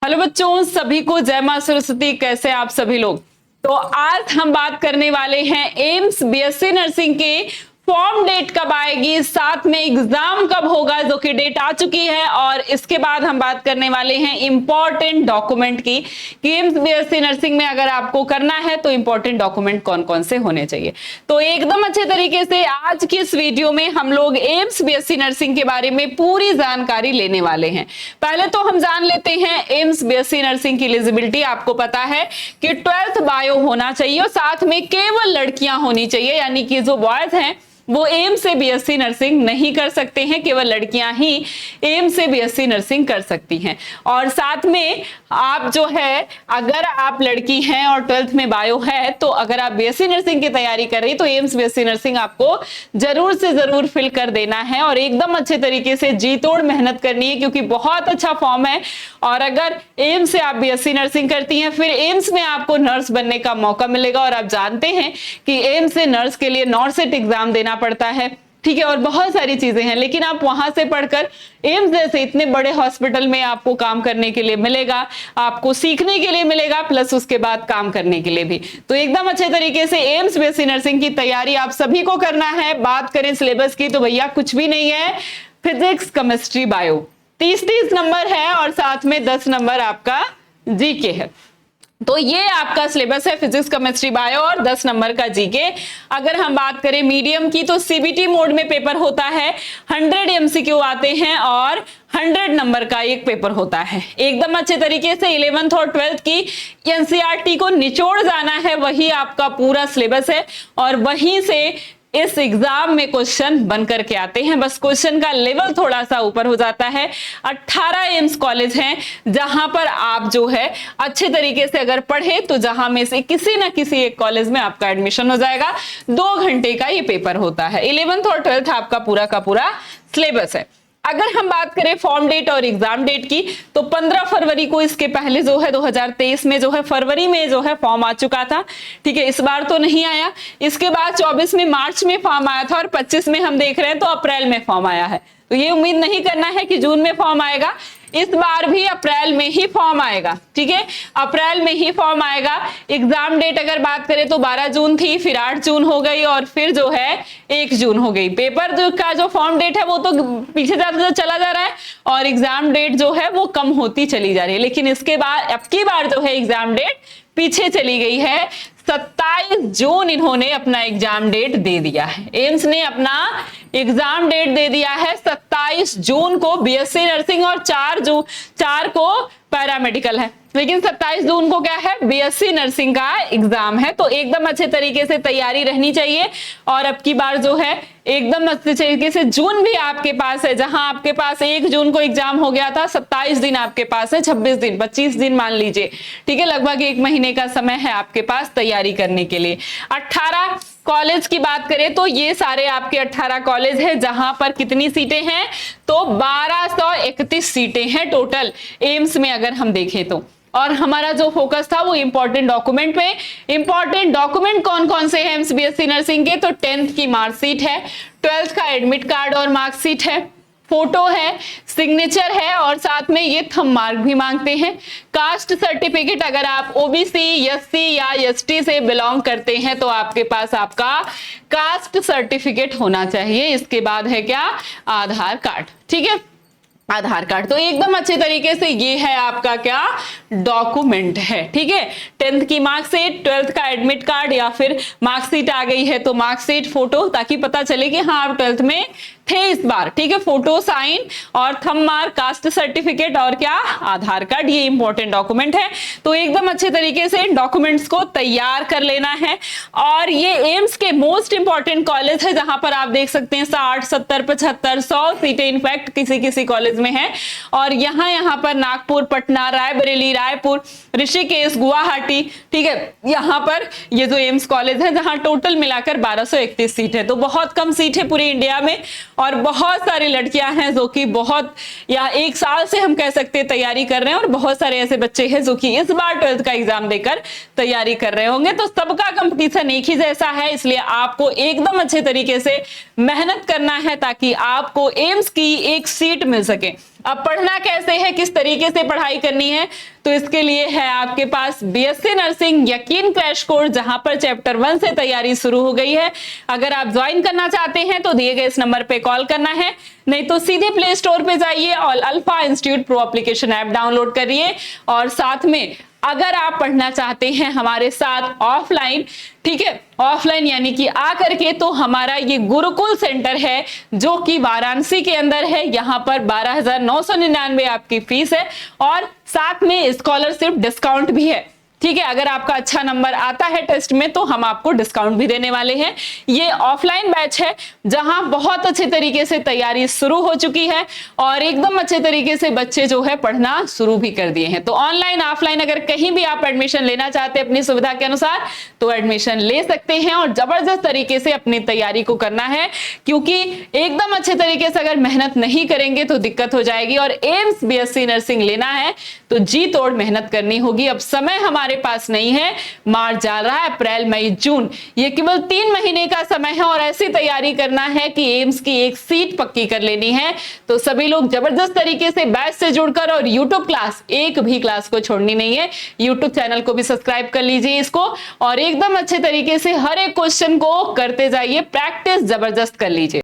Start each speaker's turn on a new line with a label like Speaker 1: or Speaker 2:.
Speaker 1: Hello बच्चों, सभी को जय मां सरस्वती। कैसे आप सभी लोग? तो आज हम बात करने वाले हैं एम्स बीएससी नर्सिंग के फॉर्म डेट कब आएगी, साथ में एग्जाम कब होगा, जो कि डेट आ चुकी है। और इसके बाद हम बात करने वाले हैं इंपॉर्टेंट डॉक्यूमेंट की कि एम्स बीएससी नर्सिंग में अगर आपको करना है तो इंपॉर्टेंट डॉक्यूमेंट कौन कौन से होने चाहिए। तो एकदम अच्छे तरीके से आज की इस वीडियो में हम लोग एम्स बीएससी नर्सिंग के बारे में पूरी जानकारी लेने वाले हैं। पहले तो हम जान लेते हैं एम्स बीएससी नर्सिंग की एलिजिबिलिटी। आपको पता है कि 12th बायो होना चाहिए और साथ में केवल लड़कियां होनी चाहिए, यानी कि जो बॉयज हैं वो एम्स से बीएससी नर्सिंग नहीं कर सकते हैं, केवल लड़कियां ही एम्स से बीएससी नर्सिंग कर सकती हैं। और साथ में आप जो है, अगर आप लड़की हैं और 12th में बायो है, तो अगर आप बीएससी नर्सिंग की तैयारी कर रही तो एम्स बीएससी नर्सिंग आपको जरूर से जरूर फिल कर देना है और एकदम अच्छे तरीके से जी तोड़ मेहनत करनी है, क्योंकि बहुत अच्छा फॉर्म है। और अगर एम्स से आप बीएससी नर्सिंग करती हैं, फिर एम्स में आपको नर्स बनने का मौका मिलेगा। और आप जानते हैं कि एम्स से नर्स के लिए नॉर्सेट एग्जाम देना पड़ता है, ठीक है, और बहुत सारी चीजें हैं। लेकिन आप वहां से पढ़कर एम्स जैसे इतने बड़े हॉस्पिटल में आपको काम करने के लिए मिलेगा, आपको सीखने के लिए मिलेगा, प्लस उसके बाद काम करने के लिए भी। तो एकदम अच्छे तरीके से एम्स बीएससी नर्सिंग की तैयारी आप सभी को करना है। बात करें सिलेबस की तो भैया कुछ भी नहीं है, फिजिक्स केमिस्ट्री बायो 30-30 नंबर है और साथ में 10 नंबर आपका जीके है। तो ये आपका सिलेबस है, फिजिक्स केमिस्ट्री बायो और 10 नंबर का जीके। अगर हम बात करें मीडियम की तो सीबीटी मोड में पेपर होता है, 100 एमसीक्यू आते हैं और 100 नंबर का एक पेपर होता है। एकदम अच्छे तरीके से 11th और 12th की एनसीईआरटी को निचोड़ जाना है, वही आपका पूरा सिलेबस है और वहीं से इस एग्जाम में क्वेश्चन बन करके आते हैं। बस क्वेश्चन का लेवल थोड़ा सा ऊपर हो जाता है। 18 एम्स कॉलेज हैं जहां पर आप जो है अच्छे तरीके से अगर पढ़े तो जहां में से किसी ना किसी एक कॉलेज में आपका एडमिशन हो जाएगा। 2 घंटे का ये पेपर होता है। 11th और 12th आपका पूरा का पूरा सिलेबस है। अगर हम बात करें फॉर्म डेट और एग्जाम डेट की तो 15 फरवरी को, इसके पहले जो है 2023 में जो है फरवरी में जो है फॉर्म आ चुका था, ठीक है, इस बार तो नहीं आया। इसके बाद 24 में मार्च में फॉर्म आया था और 25 में हम देख रहे हैं तो अप्रैल में फॉर्म आया है। तो ये उम्मीद नहीं करना है कि जून में फॉर्म आएगा, इस बार भी अप्रैल में ही फॉर्म आएगा, ठीक है, अप्रैल में ही फॉर्म आएगा। एग्जाम डेट अगर बात करें तो 12 जून थी, फिर 8 जून हो गई और फिर जो है 1 जून हो गई। पेपर का जो फॉर्म डेट है वो तो पीछे जाता चला जा रहा है और एग्जाम डेट जो है वो कम होती चली जा रही है। लेकिन इसके बाद अब की बार जो है एग्जाम डेट पीछे चली गई है। 27 जून इन्होंने अपना एग्जाम डेट दे दिया है। एम्स ने अपना एग्जाम डेट दे दिया है 27 जून को बीएससी नर्सिंग और 4 को पैरामेडिकल है, लेकिन 27 जून को क्या है, बीएससी नर्सिंग का एग्जाम है। तो एकदम अच्छे तरीके से तैयारी रहनी चाहिए। और अब की बार जो है एकदम अच्छे तरीके से जून भी आपके पास है, जहां आपके पास 1 जून को एग्जाम हो गया था, 27 दिन आपके पास है, 26 दिन 25 दिन मान लीजिए, ठीक है, लगभग 1 महीने का समय है आपके पास तैयारी करने के लिए। 18 कॉलेज की बात करें तो ये सारे आपके 18 कॉलेज है, जहां पर कितनी सीटें हैं तो 1231 सीटें हैं टोटल एम्स में अगर हम देखें तो। और हमारा जो फोकस था वो इंपॉर्टेंट डॉक्यूमेंट पे। इंपॉर्टेंट डॉक्यूमेंट कौन कौन से हैं एम्स बीएससी नर्सिंग के, तो 10th की मार्कशीट है, 12th का एडमिट कार्ड और मार्कशीट है, फोटो है, सिग्नेचर है और साथ में ये थंब मार्क भी मांगते हैं। कास्ट सर्टिफिकेट, अगर आप ओबीसी, एससी या एसटी से बिलोंग करते हैं तो आपके पास आपका कास्ट सर्टिफिकेट होना चाहिए। इसके बाद है क्या, आधार कार्ड, ठीक है, आधार कार्ड। तो एकदम अच्छे तरीके से ये है आपका क्या डॉक्यूमेंट है, ठीक है। 10th की मार्कशीट, 12th का एडमिट कार्ड या फिर मार्कशीट आ गई है तो मार्कशीट, फोटो, ताकि पता चले कि हाँ आप 12th में थे इस बार, ठीक है। फोटो, साइन और थंब मार्क, कास्ट सर्टिफिकेट और क्या, आधार कार्ड, ये इंपॉर्टेंट डॉक्यूमेंट है। तो एकदम अच्छे तरीके से डॉक्यूमेंट्स को तैयार कर लेना है। और ये एम्स के मोस्ट इंपॉर्टेंट कॉलेज है, जहां पर आप देख सकते हैं 60, 70, 75, 100 सीटें इनफैक्ट किसी किसी कॉलेज में है। और यहाँ पर नागपुर, पटना, रायबरेली, रायपुर, ऋषिकेश, गुवाहाटी, ठीक है, यहाँ पर ये जो एम्स कॉलेज है जहां टोटल मिलाकर 1231 सीट है। तो बहुत कम सीट है पूरे इंडिया में और बहुत सारी लड़कियां हैं जो कि बहुत या 1 साल से हम कह सकते हैं तैयारी कर रहे हैं और बहुत सारे ऐसे बच्चे हैं जो कि इस बार 12th का एग्जाम देकर तैयारी कर रहे होंगे। तो सबका कंपटीशन एक ही जैसा है, इसलिए आपको एकदम अच्छे तरीके से मेहनत करना है ताकि आपको एम्स की एक सीट मिल सके। अब पढ़ना कैसे है, किस तरीके से पढ़ाई करनी है, तो इसके लिए है आपके पास बीएससी नर्सिंग यकीन क्रैश कोर्स, जहां पर चैप्टर 1 से तैयारी शुरू हो गई है। अगर आप ज्वाइन करना चाहते हैं तो दिए गए इस नंबर पे कॉल करना है, नहीं तो सीधे प्ले स्टोर पे जाइए और alpha institute pro application app download करिए। और साथ में अगर आप पढ़ना चाहते हैं हमारे साथ ऑफलाइन, ठीक है, ऑफलाइन यानी कि आ करके, तो हमारा ये गुरुकुल सेंटर है जो कि वाराणसी के अंदर है। यहां पर 12,999 आपकी फीस है और साथ में स्कॉलरशिप डिस्काउंट भी है। ठीक है, अगर आपका अच्छा नंबर आता है टेस्ट में तो हम आपको डिस्काउंट भी देने वाले हैं। ये ऑफलाइन बैच है जहां बहुत अच्छे तरीके से तैयारी शुरू हो चुकी है और एकदम अच्छे तरीके से बच्चे जो है पढ़ना शुरू भी कर दिए हैं। तो ऑनलाइन ऑफलाइन अगर कहीं भी आप एडमिशन लेना चाहते हैं अपनी सुविधा के अनुसार तो एडमिशन ले सकते हैं और जबरदस्त तरीके से अपनी तैयारी को करना है, क्योंकि एकदम अच्छे तरीके से अगर मेहनत नहीं करेंगे तो दिक्कत हो जाएगी। और एम्स बीएससी नर्सिंग लेना है तो जी तोड़ मेहनत करनी होगी। अब समय हमारे पास नहीं है, मार्च जा रहा है, अप्रैल मई जून, ये केवल 3 महीने का समय है और ऐसी तैयारी करना है कि एम्स की एक सीट पक्की कर लेनी है। तो सभी लोग जबरदस्त तरीके से बैच से जुड़कर, और यूट्यूब क्लास, एक भी क्लास को छोड़नी नहीं है, यूट्यूब चैनल को भी सब्सक्राइब कर लीजिए इसको, और एकदम अच्छे तरीके से हर एक क्वेश्चन को करते जाइए, प्रैक्टिस जबरदस्त कर लीजिए।